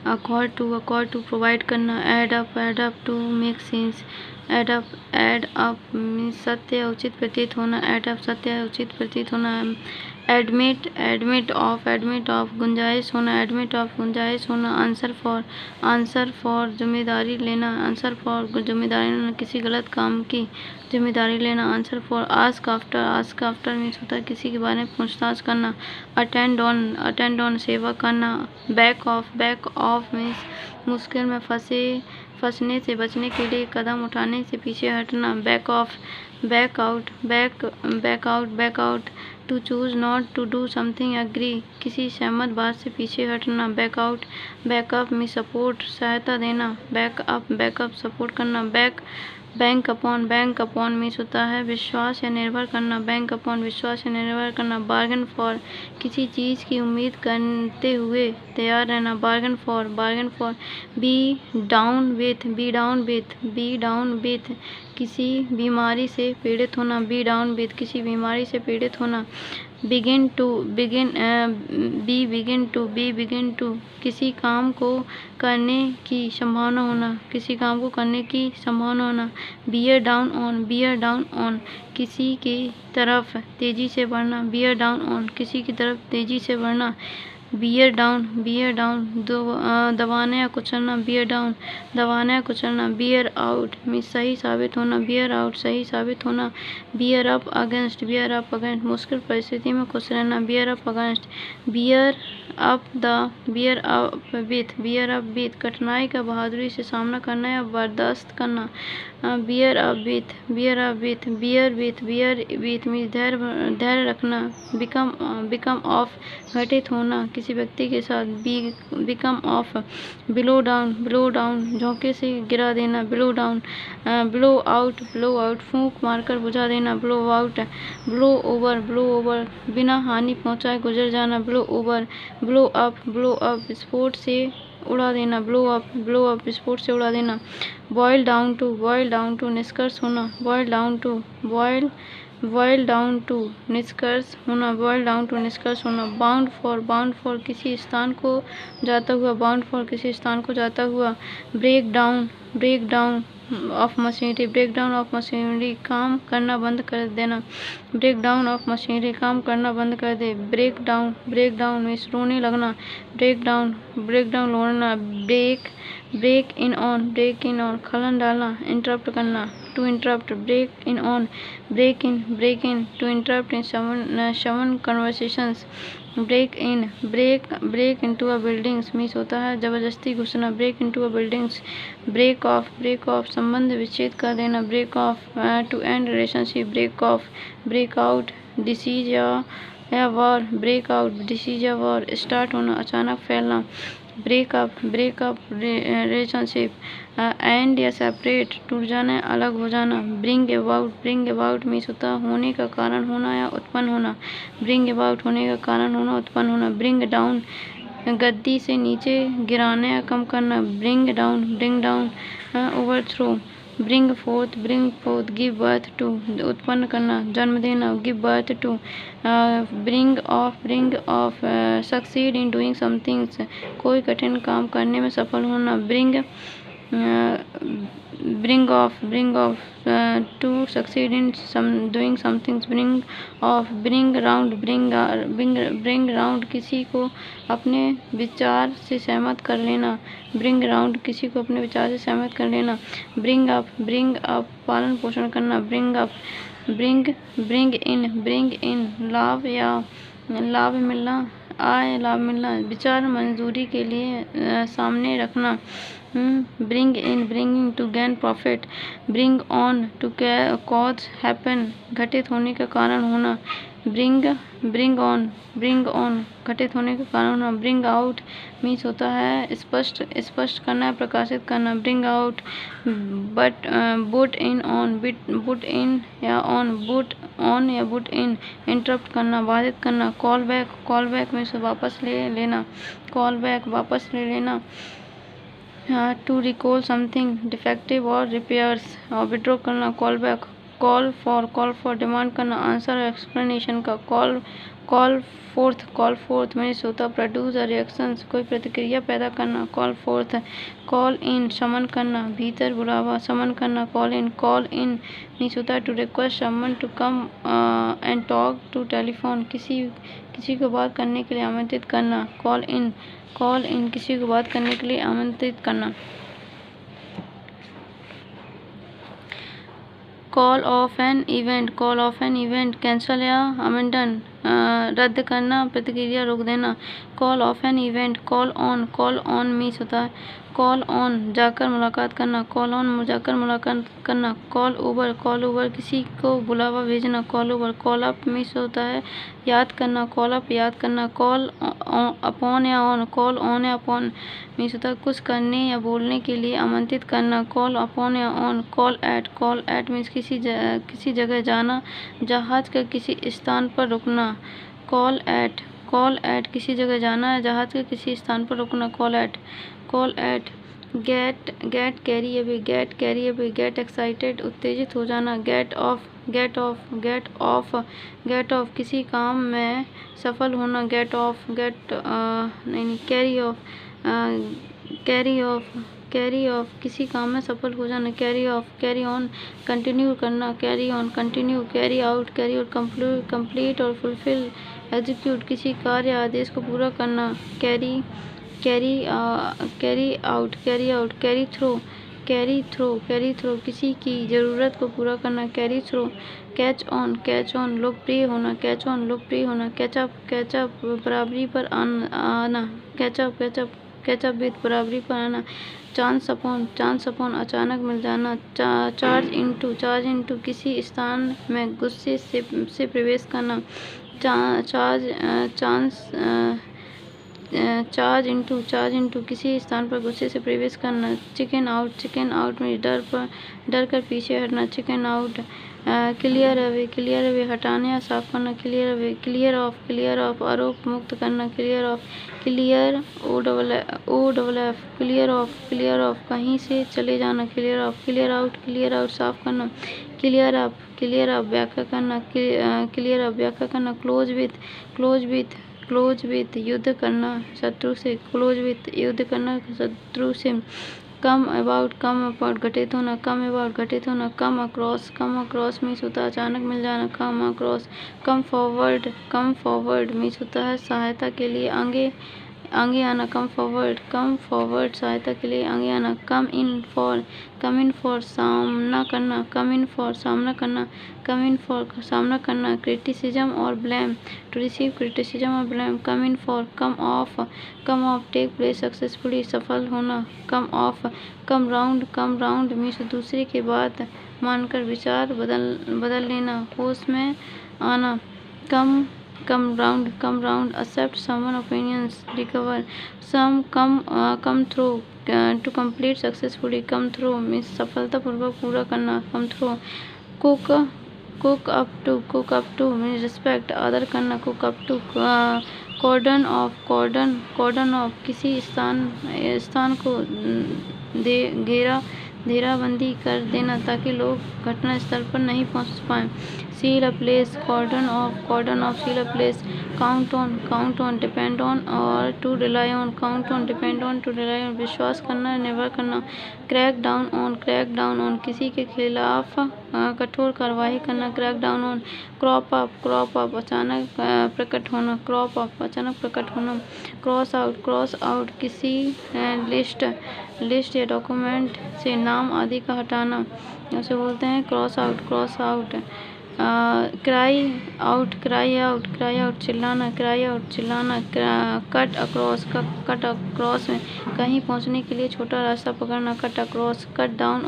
Accord to provide करना, add up to make sense, add up means सत्य या उचित प्रतीत होना, एड अप सत्य या उचित प्रतीत होना, एडमिट ऑफ गुंजाइश होना, एडमिट ऑफ गुंजाइश होना, आंसर फॉर जिम्मेदारी लेना, आंसर फॉर जिम्मेदारी लेना, किसी गलत काम की जिम्मेदारी लेना, answer for, ask after means होता है किसी के बारे में पूछताछ करना, अटेंड ऑन सेवा करना, बैक ऑफ मीन्स मुश्किल में फंसने से बचने के लिए कदम उठाने से पीछे हटना, back out, to choose not to do something agree, किसी सहमत बात से पीछे हटना, बैकअप में सपोर्ट सहायता देना, बैकअप सपोर्ट करना, बैंक अपॉन मीन्स होता है विश्वास या निर्भर करना, बैंक अपॉन विश्वास या निर्भर करना, बार्गेन फॉर किसी चीज़ की उम्मीद करते हुए तैयार रहना, bargain for, be down with किसी बीमारी से पीड़ित होना, बी डाउन विथ किसी बीमारी से पीड़ित होना, बिगिन टू किसी काम को करने की संभावना होना, किसी काम को करने की संभावना होना, बियर डाउन ऑन किसी की तरफ तेजी से बढ़ना, बियर डाउन ऑन किसी की तरफ तेजी से बढ़ना, बियर डाउन दबाना या कुचलना, बियर डाउन दबाना या कुचलना, बियर आउट में सही साबित होना, बियर आउट सही साबित होना, बियर अप अगेंस्ट मुश्किल परिस्थिति में खुश रहना, beer up against, beer up with कठिनाई का बहादुरी से सामना करना या बर्दाश्त करना, बियर विथ में धैर्य रखना, बिकम ऑफ घटित होना किसी व्यक्ति के साथ, बिकम ऑफ, ब्लो डाउन झोंके से गिरा देना, ब्लो आउट फूंक मारकर बुझा देना, ब्लो ओवर बिना हानि पहुंचाए गुजर जाना, ब्लो अप विस्फोट से उड़ा देना, ब्लो अप विस्फोट से उड़ा देना, बॉयल डाउन टू निष्कर्ष होना, बॉयल डाउन टू निष्कर्ष होना, बाउंड फॉर किसी स्थान को जाता हुआ, ब्रेक डाउन ऑफ मशीनरी काम करना बंद कर देना, ब्रेक डाउन ऑफ मशीनरी काम करना बंद कर दे, ब्रेक डाउन मीन्स रोने लगना, ब्रेक डाउन रोना, ब्रेक इन ऑन खलन डालना, इंटरप्ट करना, to interrupt, break in to interrupt in शवन conversations, break into a buildings means होता है जबरदस्ती घुसना, break into a buildings, break off संबंध विच्छेद कर देना, break off to end relationship, break out disease या वॉर, ब्रेक आउट डिसीज या वॉर, स्टार्ट होना अचानक फैलना, ब्रेक अप रिलेशनशिप, एंड या सेपरेट टूट जाना अलग हो जाना, ब्रिंग अबाउट मीन्स होता होने का कारण होना या उत्पन्न होना, ब्रिंग अबाउट होने का कारण होना उत्पन्न होना, ब्रिंग डाउन गद्दी से नीचे गिराना या कम करना, bring down overthrow, bring forth give birth to उत्पन्न करना जन्म देना, give birth to, bring off succeed in doing somethings कोई कठिन काम करने में सफल होना, bring off to succeed in doing somethings, bring round किसी को अपने विचार से सहमत कर लेना, ब्रिंग राउंड किसी को अपने विचार से सहमत कर लेना, ब्रिंग अप पालन पोषण करना, ब्रिंग इन लाभ मिलना, लाभ मिलना, विचार मंजूरी के लिए सामने रखना, bringing to gain profit, bring on to cause happen घटित होने का कारण होना, ब्रिंग ऑन घटित होने का कारण होना, ब्रिंग आउट मीन्स होता है स्पष्ट करना प्रकाशित करना, ब्रिंग आउट बुट इन या इंटरप्ट करना बाधित करना, कॉल बैक मीन्स वापस ले लेना, टू रिकॉल समथिंग डिफेक्टिव और रिपेयर्स और विड्रॉ करना, कॉल फॉर डिमांड करना, आंसर एक्सप्लेनेशन का, कॉल फोर्थ मीन्स होता प्रोड्यूस अ रिएक्शंस, कोई प्रतिक्रिया पैदा करना। कॉल फोर्थ, कॉल इन समन करना, भीतर बुलावा, समन करना। कॉल इन मीन्स होता है to request someone to come and talk to telephone, किसी को बात करने के लिए आमंत्रित करना। कॉल इन किसी को बात करने के लिए आमंत्रित करना। Call of an event cancel या अमेंडन, रद्द करना, प्रतिक्रिया रोक देना। Call of an event, call on means होता है कॉल ऑन जाकर मुलाकात करना, कॉल ऑन जाकर मुलाकात करना। कॉल ओवर किसी को बुलावा भेजना। Call over, call up means होता है याद करना, कॉल अप याद करना। कॉल अपॉन या ऑन, कॉल ऑन या अपॉन मीन्स होता है कुछ करने या बोलने के लिए आमंत्रित करना। कॉल अपॉन या ऑन। कॉल एट मीन्स किसी जगह जाना, जहाज का किसी स्थान पर रुकना। कॉल एट किसी जगह जाना है, जहाज के किसी स्थान पर रुकना। Call at get carry away, get excited उत्तेजित हो जाना। गेट ऑफ किसी काम में सफल होना। कैरी ऑफ किसी काम में सफल हो जाना। कैरी ऑन कंटिन्यू करना। कैरी आउट कंप्लीट और फुलफिल एग्जीक्यूट किसी कार्य आदेश को पूरा करना। कैरी आउट कैरी थ्रो किसी की ज़रूरत को पूरा करना। Carry throw. कैच ऑन लोकप्रिय होना। कैचअप बराबरी पर आना। कैचअप विद बराबरी पर आना। चांस अपॉन अचानक मिल जाना। चार्ज इनटू किसी स्थान में गुस्से से प्रवेश करना। चार्ज इनटू किसी स्थान पर गुस्से से प्रवेश करना। चिकन आउट में डर कर पीछे हटना। Chicken out. क्लियर अवे हटाने या साफ करना। क्लियर ऑफ आरोप मुक्त करना। क्लियर ऑफ कहीं से चले जाना। क्लियर आउट साफ करना। क्लियर अप व्याख्या करना। क्लोज विथ युद्ध करना शत्रु से। कम अबाउट घटित होना। कम अक्रॉस मीन्स होता है अचानक मिल जाना। कम फॉरवर्ड मीन्स होता है सहायता के लिए आगे आना। कम फॉरवर्ड सहायता के लिए आगे आना। कम इन फॉर सामना करना। क्रिटिसिज्म और ब्लेम टू रिसीव क्रिटिसिज्म और blame. Come off take place successfully सफल होना। कम राउंड मीन्स दूसरे की बात मानकर विचार बदल लेना, होश में आना। Come round accept someone opinions, recover. Come through to complete successfully. Come through means सफलतापूर्वक पूरा करना। Come through. Cook up to means respect आदर करना। Cook up to. Cordon off किसी स्थान को घेराबंदी कर देना ताकि लोग घटना स्थल पर नहीं पहुंच पाए। Seal a place. Cordon off seal a place. Count on depend on और टू रिलाई ऑन। विश्वास करना निर्भर करना। क्रैक डाउन ऑन किसी के खिलाफ कठोर कार्रवाई करना। Crack down on. Crop up अचानक प्रकट होना। क्रॉस आउट किसी लिस्ट या डॉक्यूमेंट से नाम आदि का हटाना, उसे बोलते हैं क्रॉस आउट। क्राई आउट चिल्लाना। कट अक्रॉस में कहीं पहुंचने के लिए छोटा रास्ता पकड़ना। Cut across. Cut down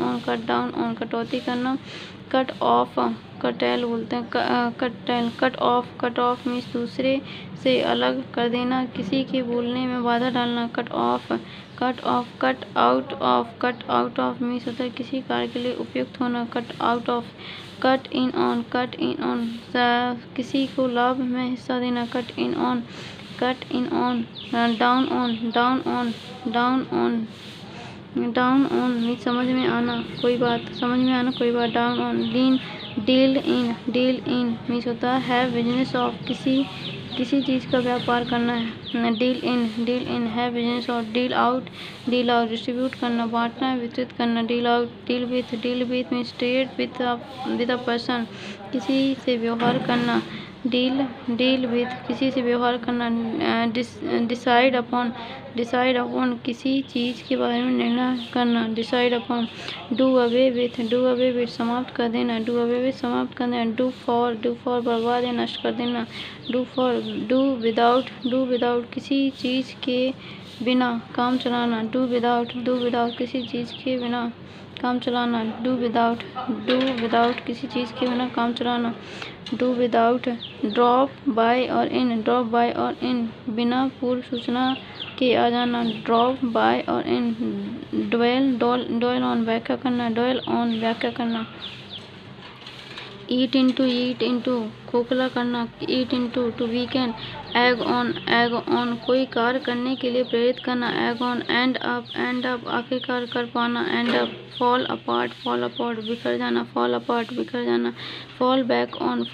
on कटौती करना। कट ऑफ कटेल बोलते हैं। कट ऑफ मीन्स दूसरे से अलग कर देना, किसी के बोलने में बाधा डालना। कट आउट ऑफ मीन्स होता है किसी कार्य के लिए उपयुक्त होना। Cut out of. Cut in on किसी को लाभ में हिस्सा देना। Cut in on. Down on means समझ में आना कोई बात। Down on. Deal in means होता है बिजनेस ऑफ, किसी चीज़ का व्यापार करना है। डील इन है business of. Deal out distribute करना, बांटना, वितरित करना। Deal out deal with means trade with a person, किसी से व्यवहार करना। डील विथ किसी से व्यवहार करना। डिसाइड अपॉन किसी चीज़ के बारे में निर्णय करना। Decide upon. Do away with समाप्त कर देना। डू अवे विथ समाप्त कर देना। डू फॉर बर्बाद या नष्ट कर देना। डू विदाउट किसी चीज़ के बिना काम चलाना। डू विदाउट किसी चीज़ के बिना काम चलाना। डू विदाउट किसी चीज़ के बिना काम चलाना। डू विदाउट ड्रॉप बाय और इन बिना पूर्व सूचना के आ जाना। ड्रॉप बाय और इन। ड्वेल ऑन व्याख्या करना। ईट इंटू खोखला करना। Eat into to weakened. Egg on कोई कार्य करने के लिए प्रेरित करना। Egg on. एंड अप आखिरकार कर पाना। And up. फॉल अपार्ट बिखर जाना। फॉल बैक ऑन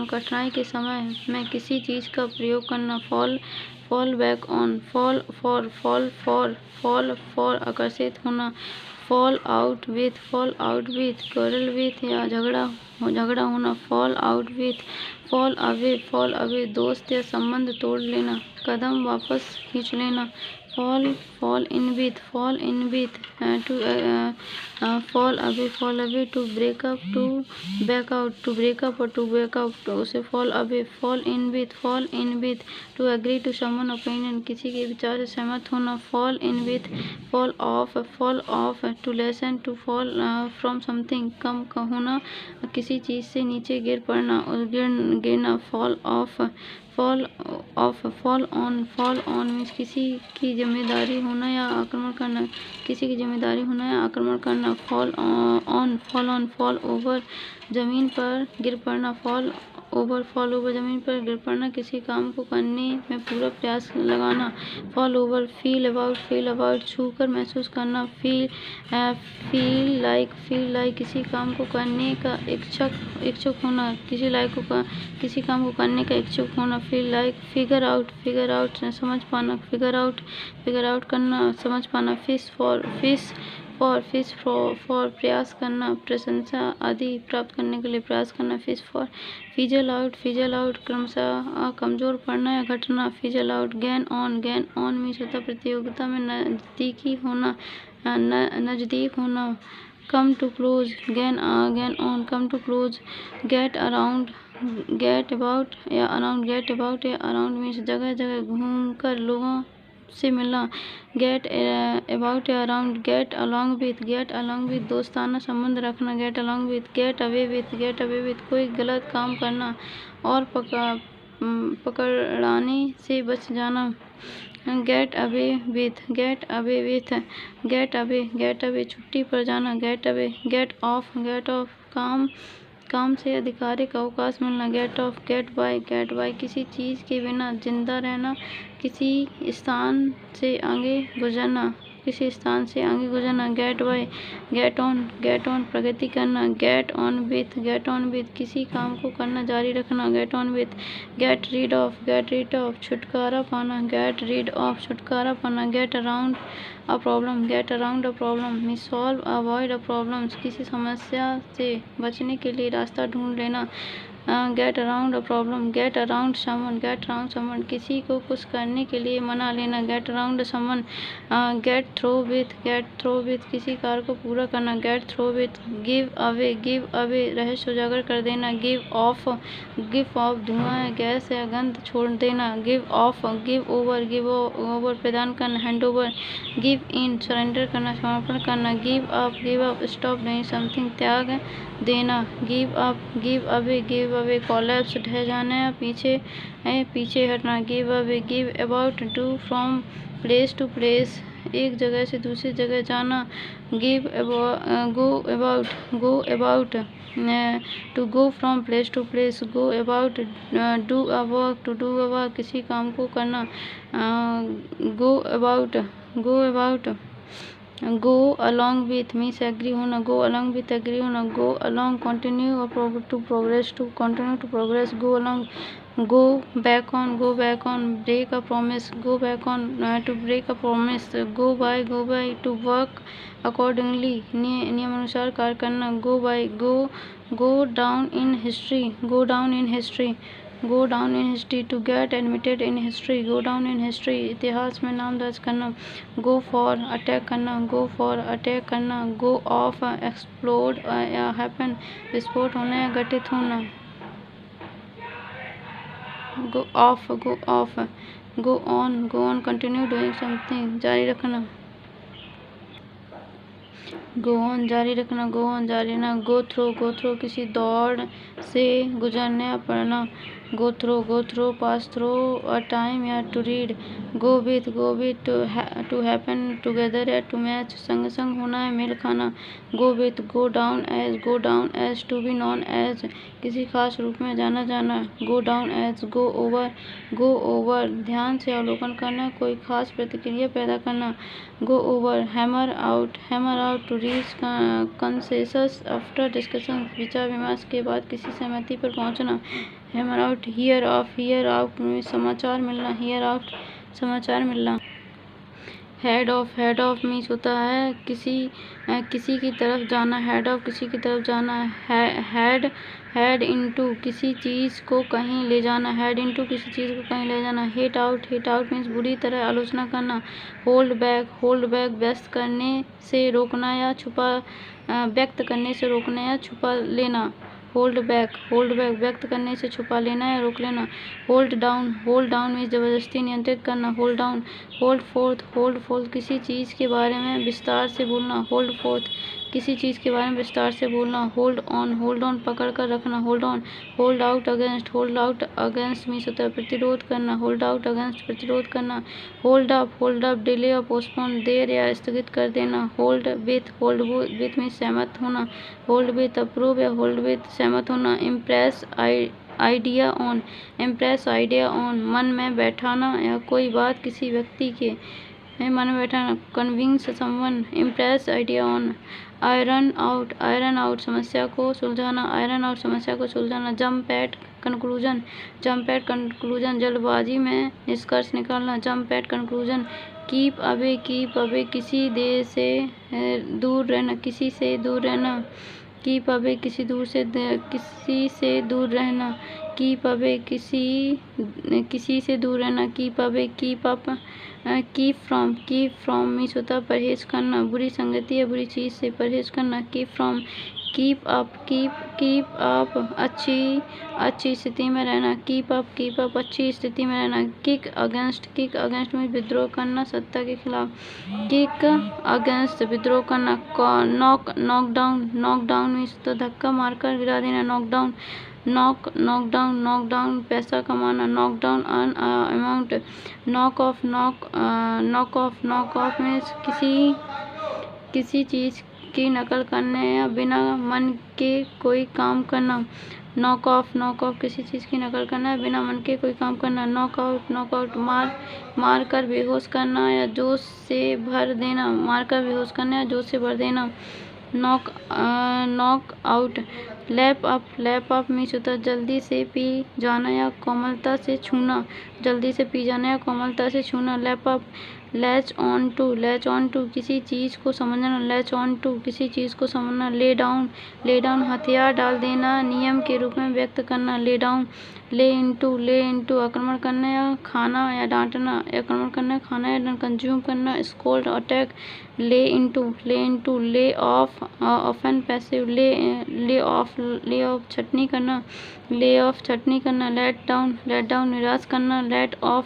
कठिनाई के समय में किसी चीज़ का प्रयोग करना। Fall back on. Fall for आकर्षित होना। Fall out with quarrel with या झगड़ा होना। फॉल अवे दोस्त या संबंध तोड़ लेना, कदम वापस खींच लेना। Fall in with fall away to break up to back out उसे fall in with to agree to someone opinion, किसी के विचार से सहमत होना। Fall in with fall off to lessen to fall from something, कम होना, किसी चीज़ से नीचे गिर पड़ना और गिरना। फॉल ऑन मीन्स किसी की जिम्मेदारी होना या आक्रमण करना। फॉल ओवर ज़मीन पर गिर पड़ना। फॉल ओवर ज़मीन पर गिर पड़ना, किसी काम को करने में पूरा प्रयास लगाना। Fall over. फील अबाउट छू कर महसूस करना। फील लाइक किसी काम को करने का इच्छुक होना, किसी काम को करने का इच्छुक होना। Feel like. फिगर आउट समझ पाना। फिगर आउट करना, समझ पाना। फिश फॉर प्रयास करना, प्रशंसा आदि प्राप्त करने के लिए प्रयास करना। Fish for. फिजल आउट क्रमशः कमजोर पड़ना या घटना। Fizzle out. Gain on means होता प्रतियोगिता में नजदीक होना। Come to close. Gain on come to close. Get about या अराउंड मीन्स जगह जगह घूमकर लोगों से मिलना। गेट अबाउट या अराउंड। गेट अलोंग विथ दोस्ताना संबंध रखना। Get along with. Get away with कोई गलत काम करना और पकड़ाने से बच जाना। गेट अवे छुट्टी पर जाना। गेट ऑफ काम से आधिकारिक अवकाश मिलना। गेट बाय किसी चीज़ के बिना जिंदा रहना, किसी स्थान से आगे गुजरना। गेट ऑन प्रगति करना। गेट ऑन विथ किसी काम को करना जारी रखना। Get on with. Get rid off छुटकारा पाना। Get around a problem means solve avoid a problem, किसी समस्या से बचने के लिए रास्ता ढूंढ लेना। Get around a problem. Get around someone किसी को कुछ करने के लिए मना लेना। Get around someone. Get through with किसी कार्य को पूरा करना। Get through with. Give away रहस्य उजागर कर देना। गिव ऑफ धुआं या गैस या गंध छोड़ देना। गिव ओवर प्रदान करना, hand over. Give in surrender करना, समर्पण करना। Give up stop doing something, त्याग देना। गिव अवे कोलैप्स, ढह जाना या पीछे हटना। Give about do from place to place, एक जगह से दूसरी जगह जाना। Go about to go from place to place. Go about do a work to do a work, किसी काम को करना। Go about go along with means agree होना, गो अलॉन्ग विथ एग्री होना, go along continue to progress, to continue to progress, go along, go back on, go back on, break a promise, go back on, to break a promise, go by to work accordingly, नियमानुसार कार्य करना, go by, go down in history, go down in history, go down in history, to get admitted in history, go down in history, इतिहास में नाम दर्ज करना, go for attack करना, go for attack करना, go off explode या happen विस्फोट होना या घटित होना, go off, go on, continue doing something जारी रखना, go on जारी रखना, go on जारी रखना, go through किसी दौड़ से गुजरने या पढ़ना, go through pass through a time या to read, go with to happen together या to match संग संग होना या मेल खाना, go with go down as to be known as किसी खास रूप में जाना जाना, go down as go over ध्यान से अवलोकन करना, कोई खास प्रतिक्रिया पैदा करना, go over hammer out to reach consensus after discussion विचार विमर्श के बाद किसी सहमति पर पहुंचना, hammer out hear out में समाचार मिलना, hear out समाचार मिलना, head off मीन्स होता है किसी की तरफ जाना, head off किसी की तरफ जाना, head into किसी चीज़ को कहीं ले जाना, head into किसी चीज़ को कहीं ले जाना, hate out मीन्स बुरी तरह आलोचना करना, hold back व्यस्त करने से रोकना या छुपा व्यक्त करने से रोकना या छुपा लेना, hold back व्यक्त करने से छुपा लेना या रोक लेना, hold down मीन्स जबरदस्ती नियंत्रित करना, hold forth किसी चीज़ के बारे में विस्तार से बोलना, hold forth किसी चीज़ के बारे में विस्तार से बोलना, hold on पकड़ कर रखना, hold out against मीन्स होता है प्रतिरोध करना, hold out against प्रतिरोध करना, hold up डिले और पोस्टपोन देर या स्थगित कर देना, hold with मीन्स सहमत होना, hold with अप्रूव या hold with सहमत होना, impress आइडिया ऑन मन में बैठाना या कोई बात किसी व्यक्ति के मन में बैठाना, convince someone, impress idea on, iron out समस्या को सुलझाना, जंप एट कंक्लूजन जल्दबाजी में निष्कर्ष निकालना, jump eight conclusion, keep away किसी से दूर रहना, कीप अवे किसी से दूर रहना, कीप अवे किसी से दूर रहना, keep away keep from means होता है परहेज करना, बुरी संगति या बुरी चीज़ से परहेज करना, कीप अप अच्छी स्थिति में रहना, कीप अप अच्छी स्थिति में रहना, किक अगेंस्ट में विद्रोह करना, सत्ता के खिलाफ, किक अगेंस्ट विद्रोह करना, नॉक डाउन मीन्स तो धक्का मारकर गिरा देना, नॉक डाउन पैसा कमाना, knock down earn amount, knock off means किसी चीज़ की नकल करने या बिना मन के कोई काम करना, नॉक ऑफ किसी चीज़ की नकल करना है बिना मन के कोई काम करना, नॉक आउट मार कर बेहोश करना या जोश से भर देना, knock out, lap up means होता है जल्दी से पी जाना या कोमलता से छूना, lap up, latch on to किसी चीज़ को समझना, ले डाउन हथियार डाल देना, नियम के रूप में व्यक्त करना, ले डाउन, ले इनटू आक्रमण करना या खाना या डांटना, कंज्यूम करना, स्कोल्ड अटैक, ले into lay off often passive, lay off छटनी करना, लेट डाउन निराश करना, लेट ऑफ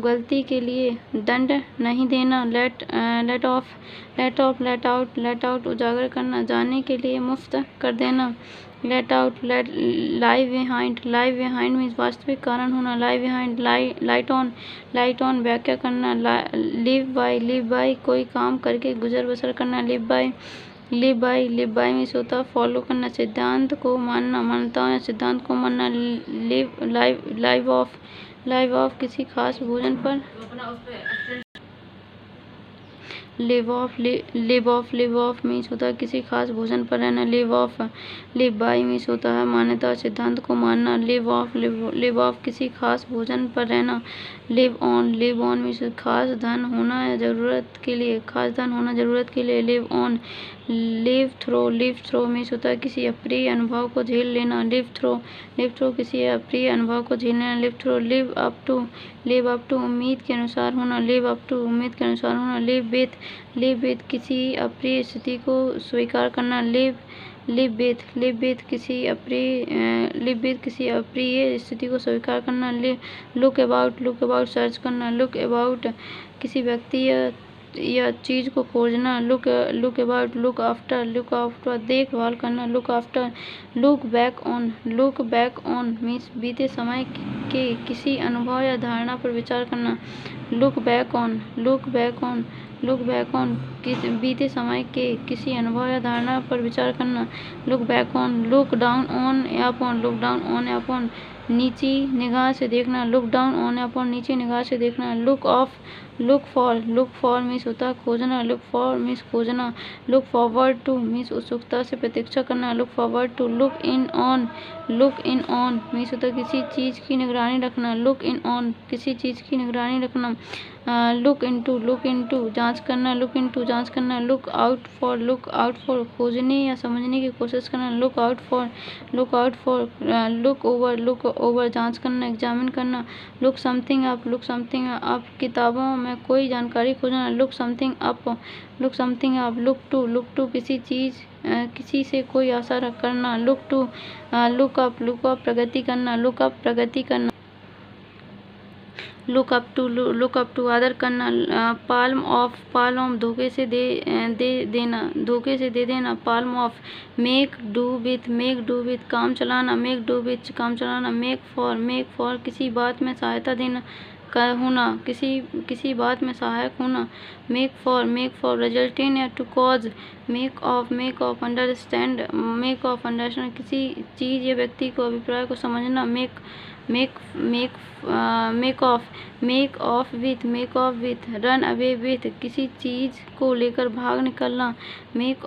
गलती के लिए दंड नहीं देना, लेट आउट उजागर करना, जाने के लिए मुफ्त कर देना, let out, live behind means वास्तविक कारण होना, लाइव बिहाइंड, लाइट ऑन व्याख्या करना, लिव बाय कोई काम करके गुजर बसर करना, लिव बाय मीन्स होता है फॉलो करना, सिद्धांत को मानना, मान्यताओं या सिद्धांत को मानना, लाइव ऑफ किसी खास भोजन पर लिव ऑफ मीन्स होता है किसी खास भोजन पर रहना। लिव बाय मीन्स होता है मान्यता सिद्धांत को मानना। लिव ऑफ किसी खास भोजन पर रहना। लिव ऑन मीन्स खास धन होना जरूरत के लिए। Live on. Live through means होता है किसी अप्रिय अनुभव को झेल लेना। लिव थ्रो किसी अप्रिय अनुभव को झेल लेना। Live through. Live up to उम्मीद के अनुसार होना। लिव विथ किसी अप्रिय स्थिति को स्वीकार करना। लिव विथ किसी अप्रिय स्थिति को स्वीकार करना। लुक अबाउट सर्च करना। लुक अबाउट किसी व्यक्ति या चीज को खोजना। लुक आफ्टर देखभाल करना। लुक बैक ऑन मीन्स बीते समय के किसी अनुभव या धारणा पर विचार करना। लुक बैक ऑन बीते समय के किसी अनुभव या धारणा पर विचार करना। लुक डाउन ऑन या अपॉन नीची निगाह से देखना। लुक डाउन ऑन या अपॉन नीची निगाह से देखना। लुक फॉर मीन्स होता है खोजना। लुक फॉर मीन्स खोजना। लुक फॉरवर्ड टू मीन्स उत्सुकता से प्रतीक्षा करना। Look forward to. Look in on means होता है किसी चीज की निगरानी रखना। लुक इन ऑन किसी चीज की निगरानी रखना। लुक इनटू जांच करना। लुक आउट फॉर खोजने या समझने की कोशिश करना। Look out for look over जांच करना एग्जामिन करना। लुक समथिंग अप किताबों में कोई जानकारी खोजना। Look something up. Look to किसी से कोई आशा करना। लुक अप प्रगति करना। लुक अप टू आदर करना। पाल्म ऑफ धोखे से दे देना। Palm of. Make do with काम चलाना। मेक फॉर किसी बात में सहायता देना होना। किसी बात में सहायक होना। मेक फॉर रिजल्ट इन या to cause. Make off understand किसी चीज या व्यक्ति को अभिप्राय को समझना। Make off with run away with किसी चीज को लेकर भाग निकलना। Make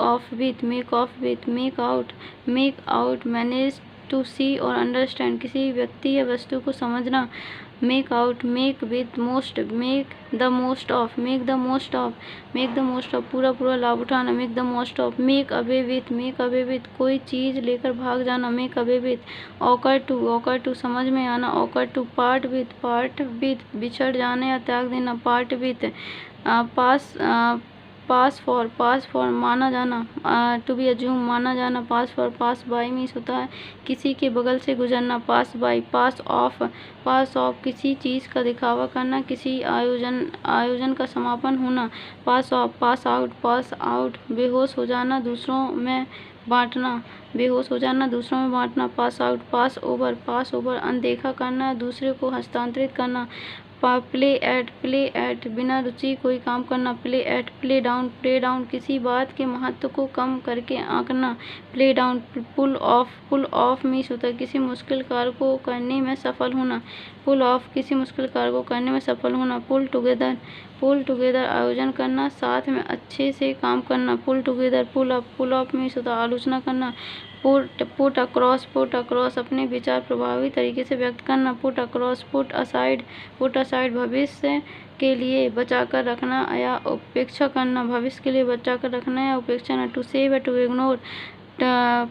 out manage to see और अंडरस्टैंड किसी व्यक्ति या वस्तु को समझना। मेक द मोस्ट ऑफ पूरा लाभ उठाना। Make the most of. Make away with कोई चीज लेकर भाग जाना। Make away with. Occur to समझ में आना। Occur to. पार्ट विथ बिछड़ जाने या त्याग देना। Part with. पास फॉर माना जाना। टू बी अज्यूम माना जाना। पास बाय मीन्स होता है किसी के बगल से गुजरना। पास बाय। पास ऑफ किसी चीज का दिखावा करना। किसी आयोजन का समापन होना। पास आउट बेहोश हो जाना दूसरों में बांटना। Pass out. पास ओवर अनदेखा करना दूसरे को हस्तांतरित करना। प्ले एट बिना रुचि कोई काम करना। प्ले डाउन किसी बात के महत्व को कम करके आंकना। Play down. Pull off means होता है किसी मुश्किल कार्य को करने में सफल होना। पुल टुगेदर आयोजन करना साथ में अच्छे से काम करना। पुल टुगेदर। पुल अप मीन्स होता है आलोचना करना। पुट अक्रॉस अपने विचार प्रभावी तरीके से व्यक्त करना। Put across. पुट असाइड भविष्य के लिए बचाकर रखना या उपेक्षा करना। टू सेव या to ignore.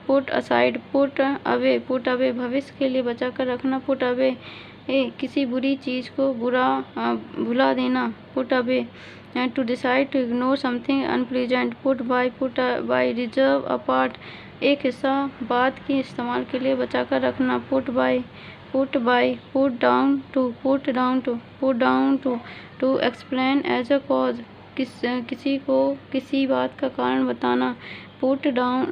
Put aside. Put away भविष्य के लिए बचाकर रखना। पुट अवे किसी बुरी चीज को भुला देना। Put away. To decide to ignore something unpleasant. Put by reserve a part एक हिस्सा बात के इस्तेमाल के लिए बचाकर रखना। Put down to explain as a cause किसी को किसी बात का कारण बताना। पुट डाउन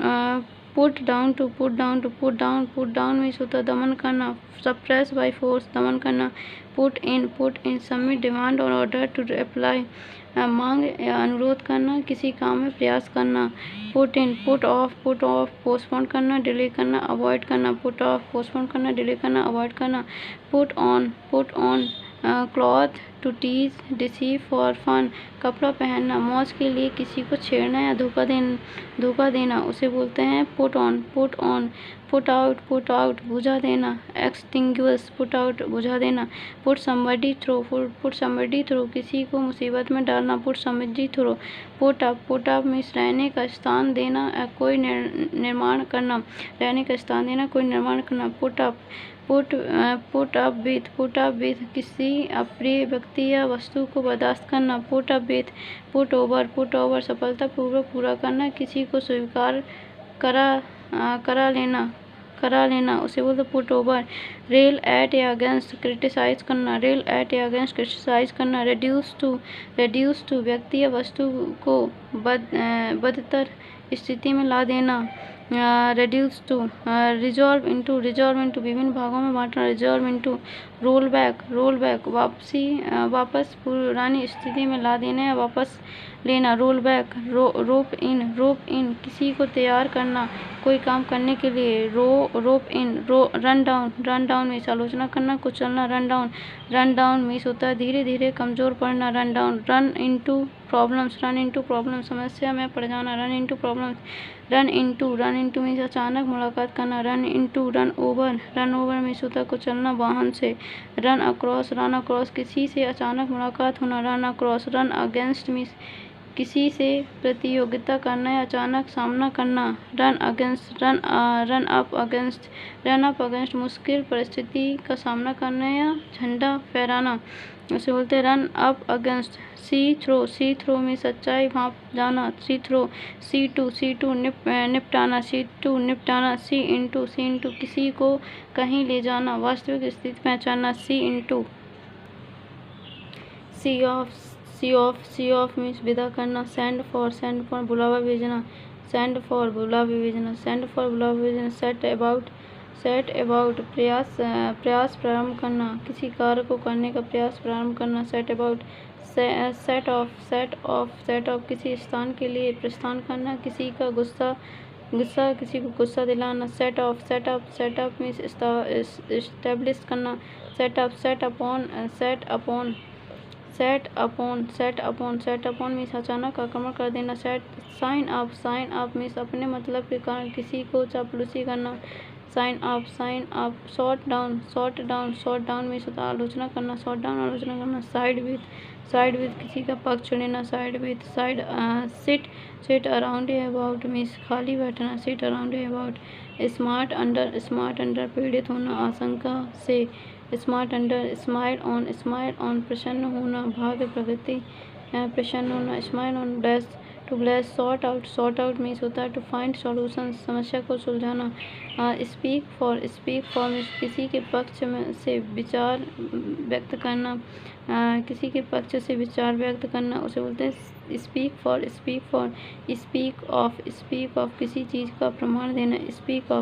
मीन्स होता है दमन करना। सप्रेस बाय फोर्स दमन करना। पुट इन सबमिट डिमांड और ऑर्डर टू अप्लाई मांग या अनुरोध करना किसी काम में प्रयास करना। पुट ऑफ पोस्टपोन करना डिले करना अवॉइड करना। पुट ऑफ पोस्टपोन करना डिले करना अवॉइड करना। Put on cloth to tease deceive for fun, कपड़ा पहनना मौज के लिए किसी को छेड़ना या धोखा देना उसे बोलते हैं पुट ऑन। पुट आउट बुझा देना, एक्सटिंग्विश पुट आउट बुझा देना, पुट समबडी थ्रू किसी को मुसीबत में डालना, put somebody through, put up means रहने का स्थान देना, कोई निर्माण करना, रहने का स्थान देना, कोई निर्माण करना, पुट अप विथ किसी अप्रिय व्यक्ति या वस्तु को बर्दाश्त करना, put up with, put over सफलतापूर्वक पूरा करना, किसी को स्वीकार करा लेना उसे बोलते पुट ओवर। रेल एट या अगेंस्ट क्रिटिसाइज करना, रेड्यूस टू व्यक्ति या वस्तु को बदतर स्थिति में ला देना, रेड्यूस टू, रिजॉल्व इनटू विभिन्न भागों में बांटना, रिजॉल्व इनटू, रोल बैक वापस पुरानी स्थिति में ला देना या वापस लेना, रोल बैक, रोप इन किसी को तैयार करना कोई काम करने के लिए, रोप इन, रन डाउन मीन्स आलोचना करना कुचलना, रन डाउन मीन्स होता है धीरे धीरे कमजोर पड़ना, run down, run into problem समस्या में पड़ जाना, रन इनटू मीन्स अचानक मुलाकात करना, रन ओवर मीन्स होता है कुचलना वाहन से, रन अक्रॉस किसी से अचानक मुलाकात होना, run across, run against means किसी से प्रतियोगिता करना या अचानक सामना करना, रन अप अगेंस्ट मुश्किल परिस्थिति का सामना करना या झंडा फहराना उसे बोलते हैं रन अप अगेंस्ट, सी थ्रो में सच्चाई भांप जाना, सी टू निपटाना, सी इनटू किसी को कहीं ले जाना, वास्तविक स्थिति पहचानना, सी ऑफ मीन्स विदा करना, सेंड फॉर बुलावा भेजना, सेंड फॉर बुलावा भेजना, सेट अबाउट प्रयास प्रारंभ करना, किसी कार्य को करने का प्रयास प्रारंभ करना, सेट ऑफ किसी स्थान के लिए प्रस्थान करना, किसी को गुस्सा दिलाना, सेट अप मीन्स एस्टेब्लिश करना, सेट अपॉन मीन्स अचानक आक्रमण कर देना, साइन अप मीन्स अपने मतलब के कारण किसी को चापलूसी करना, sign up, shot down means आलोचना करना, साइड विथ किसी का पक्ष लेना, सिट अराउंड अबाउट मीन्स खाली बैठना, seat around about, smart under पीड़ित होना आशंका से, स्माइल ऑन प्रसन्न होना, भाग्य प्रगति प्रसन्न होना, smile on to bless, sort out means होता है टू फाइंड सॉल्यूशन समस्या को सुलझाना, स्पीक फॉर मीन्स किसी के पक्ष में से विचार व्यक्त करना, किसी के पक्ष से विचार व्यक्त करना उसे बोलते हैं स्पीक फॉर, स्पीक ऑफ किसी चीज़ का प्रमाण देना, स्पीक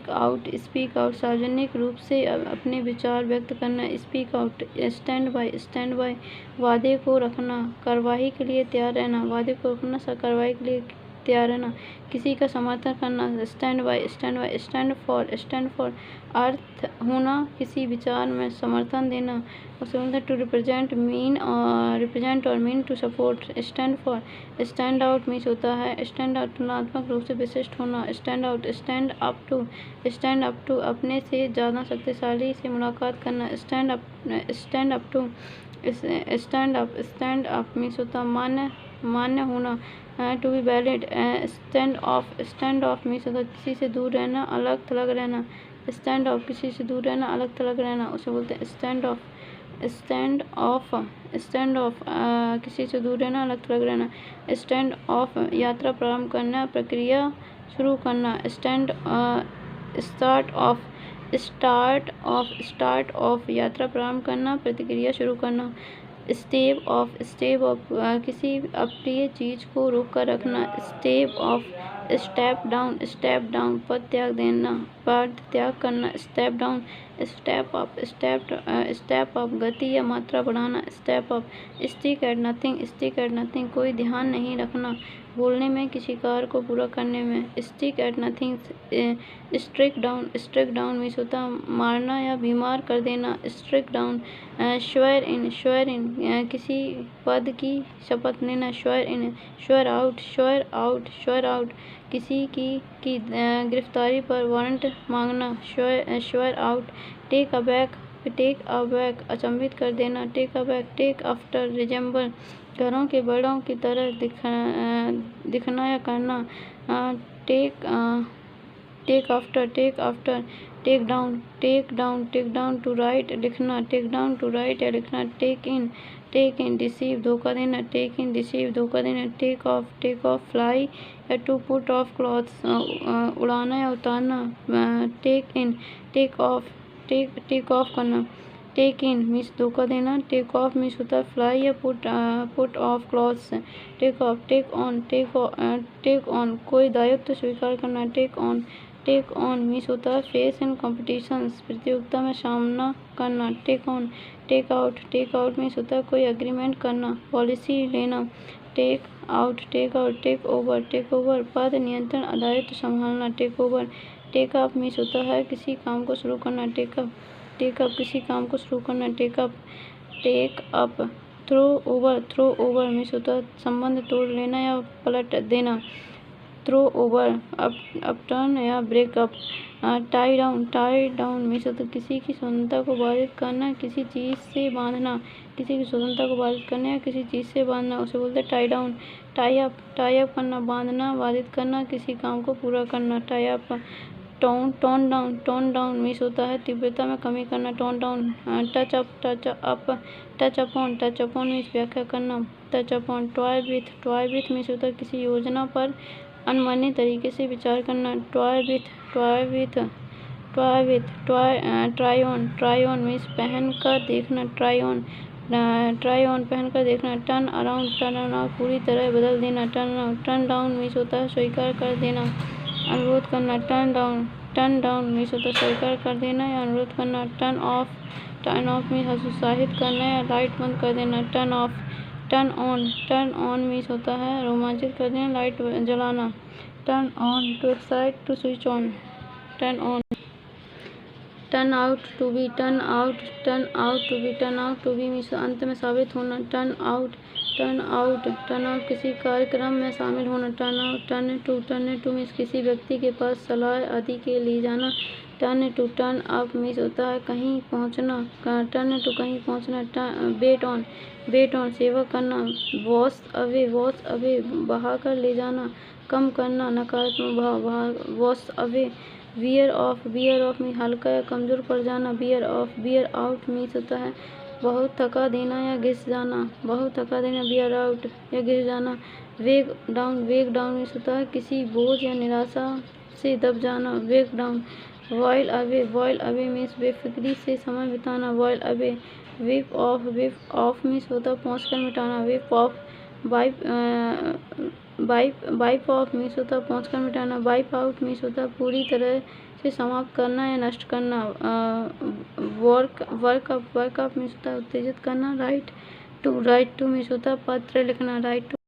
आउट सार्वजनिक रूप से अपने विचार व्यक्त करना, स्पीक आउट, स्टैंड बाय वादे को रखना, कार्रवाई के लिए तैयार रहना, वादे को रखना कार्रवाई के लिए तैयार रहना, किसी का समर्थन करना, स्टैंड फॉर अर्थ होना, किसी विचार में समर्थन देना उसे बोलते हैं टू रिप्रेजेंट और mean to support, stand out means होता है स्टैंड आउट तुलनात्मक रूप से विशिष्ट होना, स्टैंड अप टू अपने से ज़्यादा शक्तिशाली से मुलाकात करना, स्टैंड अप मीन्स होता मान्य होना, to be valid, stand off means होता किसी से दूर रहना, अलग थलग रहना, स्टैंड ऑफ किसी से दूर रहना, अलग थलग रहना उसे बोलते हैं स्टैंड ऑफ किसी से दूर रहना, अलग थलग रहना, स्टैंड ऑफ यात्रा प्रारंभ करना, प्रक्रिया शुरू करना, स्टार्ट ऑफ यात्रा प्रारंभ करना, प्रतिक्रिया शुरू करना, स्टेप ऑफ किसी अप्रिय चीज़ को रोक कर रखना, स्टेप डाउन पद त्याग करना, स्टेप डाउन, स्टेप अप गति या मात्रा बढ़ाना, step up. Stick at nothing कोई ध्यान नहीं रखना, बोलने में, किसी कार्य को पूरा करने में। Stick at nothing. Strike down means होता है मारना या बीमार कर देना, स्ट्रिक डाउन। श्वेर इन किसी पद की शपथ लेना, श्वेर इन। श्वेर आउट किसी की गिरफ्तारी पर वारंट मांगना, श्वेर आउट। टेक अबैक अचंभित कर देना, take aback. Take after resemble घरों के बड़ों की तरह दिखना या करना, take after. Take down to write लिखना, टेक डाउन टू राइट या लिखना। टेक इन डिसीव धोखा देना, टेक इन डिसीव धोखा देना। टेक ऑफ फ्लाई या टू पुट ऑफ क्लॉथ्स उड़ाना या उतारना, टेक ऑफ करना। टेक इन मीन्स धोखा देना, टेक ऑफ मीन्स होता है फ्लाई या put off clothes. Take off. Take on कोई दायित्व स्वीकार करना, टेक ऑन मीन्स होता है फेस इन कॉम्पिटिशन्स प्रतियोगिता में सामना करना, take on. Take out means होता है कोई एग्रीमेंट करना, पॉलिसी लेना, टेक आउट। टेक ओवर पद नियंत्रण दायित्व संभालना, take over. Take up means होता है किसी काम को शुरू करना, टेक अप किसी काम को शुरू करना, take up. Throw over means होता है संबंध तोड़ लेना या पलट देना, थ्रो ओवर। अपटर्न या ब्रेकअप। टाई डाउन मीन्स होता है किसी की स्वतंत्रता को बाधित करना, किसी चीज़ से बांधना, किसी की स्वतंत्रता को बाधित करना या किसी चीज़ से बांधना, उसे बोलते हैं टाई डाउन। टाई अप करना, बांधना, बाधित करना, किसी काम को पूरा करना, tie up. Tone down means होता है तीव्रता में कमी करना, tone down. Touch upon means व्याख्या करना, touch upon. Toy with means होता है किसी योजना पर अनमने तरीके से विचार करना, ट्राई ऑन मीन्स पहन कर देखना, ट्राई ऑन पहन कर देखना। टर्न अराउंड पूरी तरह बदल देना, टर्न डाउन मीन्स होता है स्वीकार कर देना, अनुरोध करना, टर्न डाउन मीन्स होता है स्वीकार कर देना या अनुरोध करना। टर्न ऑफ मीन्स हतोत्साहित करना या लाइट बंद कर देना, turn off. Turn on means होता है रोमांचित कर देना, लाइट जलाना, turn on. To excite to switch on, turn on. Turn out to be means अंत में साबित होना, टर्न आउट किसी कार्यक्रम में शामिल होना, turn out. Turn two means किसी व्यक्ति के पास सलाह आदि के लिए जाना, टर्न अप मीन्स होता है कहीं पहुंचना, टर्न टू कहीं पहुंचना। वेट ऑन सेवा करना, वॉश अवे बहा कर ले जाना, कम करना, नकारात्मक भाव, wash away. Wear off means हल्का या कमजोर पड़ जाना, वियर आउट मीन्स होता है बहुत थका देना या घिस जाना, वियर आउट या घिस जाना। वेग डाउन मीन्स होता है किसी बोझ या निराशा से दब जाना, वेग डाउन। वॉइल अवे मीन्स बेफिक्री से समय बिताना, voile away. Whip of means होता है पहुँच कर मिटाना, whip of. Wipe off means होता है पहुँच कर मिटाना, वाइप आउट मीन्स होता है पूरी तरह से समाप्त करना या नष्ट करना। वर्क अप मीन्स होता है उत्तेजित करना, राइट टू मीन्स होता है पत्र लिखना, राइट टू।